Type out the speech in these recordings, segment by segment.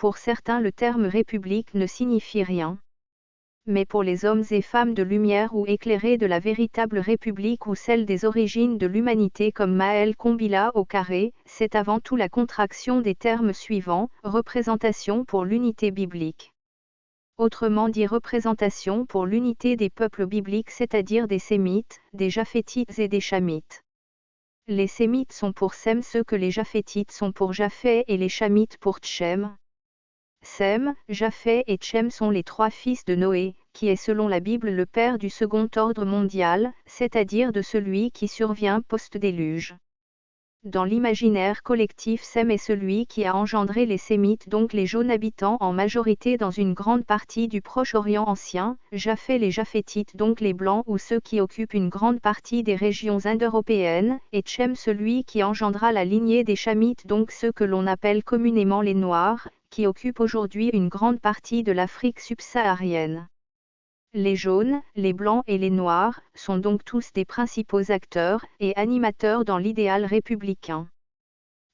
pour certains le terme république ne signifie rien. Mais pour les hommes et femmes de lumière ou éclairés de la véritable République ou celle des origines de l'humanité comme Maël Combila au carré, c'est avant tout la contraction des termes suivants, représentation pour l'unité biblique. Autrement dit représentation pour l'unité des peuples bibliques, c'est-à-dire des Sémites, des Japhétites et des Chamites. Les Sémites sont pour Sem ce que les Japhétites sont pour Japheth et les Chamites pour Tchem. Sem, Japheth et Tchem sont les trois fils de Noé, qui est selon la Bible le père du second ordre mondial, c'est-à-dire de celui qui survient post-déluge. Dans l'imaginaire collectif, Sem est celui qui a engendré les Sémites, donc les jaunes habitant en majorité dans une grande partie du Proche-Orient ancien, Japheth les Japhétites donc les blancs ou ceux qui occupent une grande partie des régions indo-européennes, et Tchem celui qui engendra la lignée des Chamites donc ceux que l'on appelle communément les Noirs, qui occupent aujourd'hui une grande partie de l'Afrique subsaharienne. Les jaunes, les blancs et les noirs sont donc tous des principaux acteurs et animateurs dans l'idéal républicain.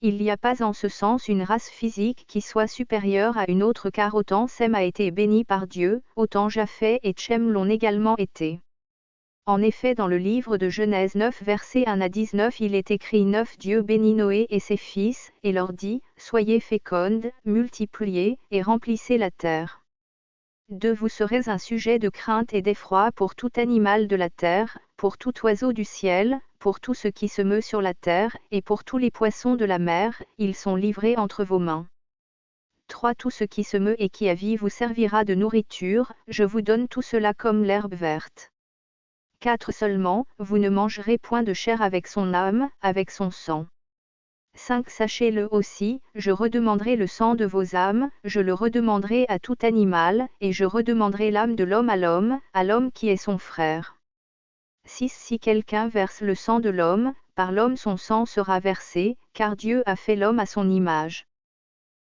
Il n'y a pas en ce sens une race physique qui soit supérieure à une autre car autant Sem a été béni par Dieu, autant Japheth et Tchem l'ont également été. En effet dans le livre de Genèse 9 versets 1 à 19 il est écrit 9 Dieu bénit Noé et ses fils, et leur dit, soyez fécondes, multipliez, et remplissez la terre. 2 Vous serez un sujet de crainte et d'effroi pour tout animal de la terre, pour tout oiseau du ciel, pour tout ce qui se meut sur la terre, et pour tous les poissons de la mer, ils sont livrés entre vos mains. 3 Tout ce qui se meut et qui a vie vous servira de nourriture, je vous donne tout cela comme l'herbe verte. 4 Seulement, vous ne mangerez point de chair avec son âme, avec son sang. 5 Sachez-le aussi, je redemanderai le sang de vos âmes, je le redemanderai à tout animal, et je redemanderai l'âme de l'homme à l'homme qui est son frère. 6 Si quelqu'un verse le sang de l'homme, par l'homme son sang sera versé, car Dieu a fait l'homme à son image.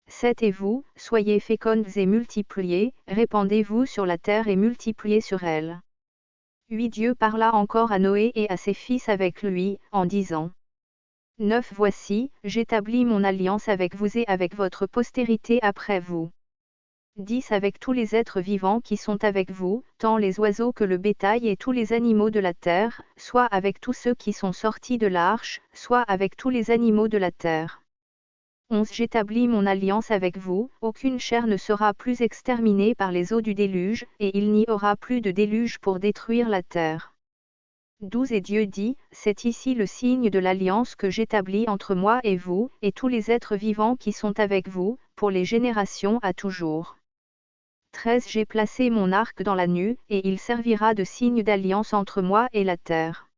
7 Et vous, soyez fécondes et multipliez, répandez-vous sur la terre et multipliez sur elle. 8 Dieu parla encore à Noé et à ses fils avec lui, en disant 9 Voici, j'établis mon alliance avec vous et avec votre postérité après vous. 10 Avec tous les êtres vivants qui sont avec vous, tant les oiseaux que le bétail et tous les animaux de la terre, soit avec tous ceux qui sont sortis de l'arche, soit avec tous les animaux de la terre. 11 J'établis mon alliance avec vous, aucune chair ne sera plus exterminée par les eaux du déluge, et il n'y aura plus de déluge pour détruire la terre. 12 Et Dieu dit, c'est ici le signe de l'alliance que j'établis entre moi et vous, et tous les êtres vivants qui sont avec vous, pour les générations à toujours. 13 J'ai placé mon arc dans la nue, et il servira de signe d'alliance entre moi et la terre.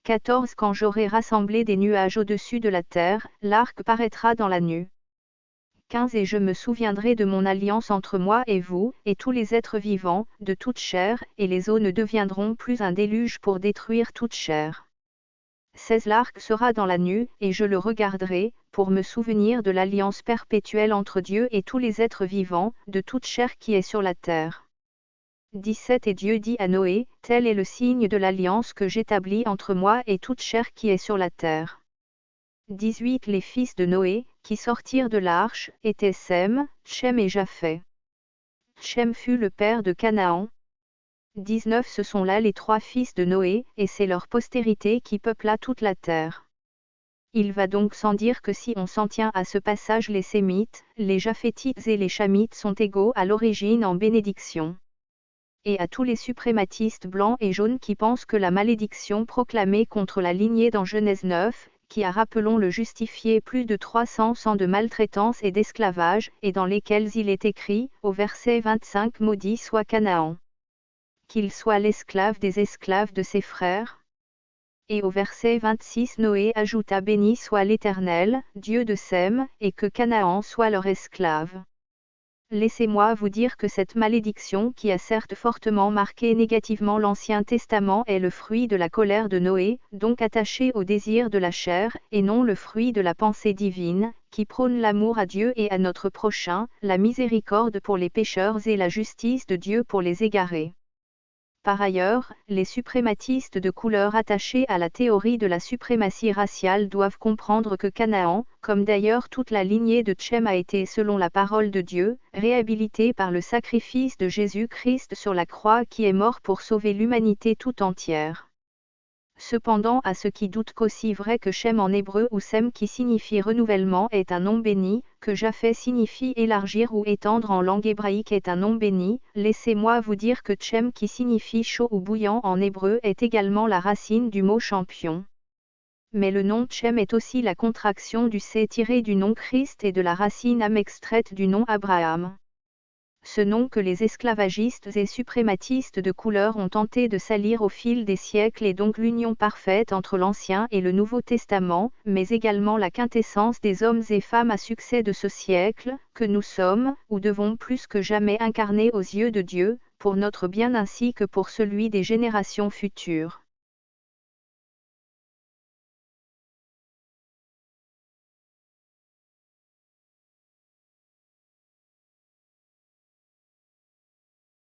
14 Quand j'aurai rassemblé des nuages au-dessus de la terre, l'arc paraîtra dans la nue. 15 Et je me souviendrai de mon alliance entre moi et vous, et tous les êtres vivants, de toute chair, et les eaux ne deviendront plus un déluge pour détruire toute chair. 16 L'arc sera dans la nue, et je le regarderai, pour me souvenir de l'alliance perpétuelle entre Dieu et tous les êtres vivants, de toute chair qui est sur la terre. 17 Et Dieu dit à Noé, tel est le signe de l'alliance que j'établis entre moi et toute chair qui est sur la terre. 18 Les fils de Noé, qui sortirent de l'arche, étaient Sem, Tchem et Japheth. Tchem fut le père de Canaan. 19 Ce sont là les trois fils de Noé, et c'est leur postérité qui peupla toute la terre. Il va donc sans dire que si on s'en tient à ce passage les Sémites, les Japhétites et les Chamites sont égaux à l'origine en bénédiction. Et à tous les suprématistes blancs et jaunes qui pensent que la malédiction proclamée contre la lignée dans Genèse 9, qui a rappelons-le justifié plus de 300 ans de maltraitance et d'esclavage, et dans lesquels il est écrit, au verset 25 Maudit soit Canaan. Qu'il soit l'esclave des esclaves de ses frères. Et au verset 26 Noé ajouta Béni soit l'Éternel, Dieu de Sem, et que Canaan soit leur esclave. Laissez-moi vous dire que cette malédiction qui a certes fortement marqué négativement l'Ancien Testament est le fruit de la colère de Noé, donc attaché au désir de la chair, et non le fruit de la pensée divine, qui prône l'amour à Dieu et à notre prochain, la miséricorde pour les pécheurs et la justice de Dieu pour les égarés. Par ailleurs, les suprématistes de couleur attachés à la théorie de la suprématie raciale doivent comprendre que Canaan, comme d'ailleurs toute la lignée de Tchem a été selon la parole de Dieu, réhabilité par le sacrifice de Jésus-Christ sur la croix qui est mort pour sauver l'humanité tout entière. Cependant à ceux qui doutent qu'aussi vrai que Shem en hébreu ou Sem qui signifie renouvellement est un nom béni, que Japheth signifie élargir ou étendre en langue hébraïque est un nom béni, laissez-moi vous dire que Tchem qui signifie chaud ou bouillant en hébreu est également la racine du mot champion. Mais le nom Tchem est aussi la contraction du C tiré du nom Christ et de la racine Am extraite du nom Abraham. Ce nom que les esclavagistes et suprématistes de couleur ont tenté de salir au fil des siècles est donc l'union parfaite entre l'Ancien et le Nouveau Testament, mais également la quintessence des hommes et femmes à succès de ce siècle, que nous sommes, ou devons plus que jamais incarner aux yeux de Dieu, pour notre bien ainsi que pour celui des générations futures.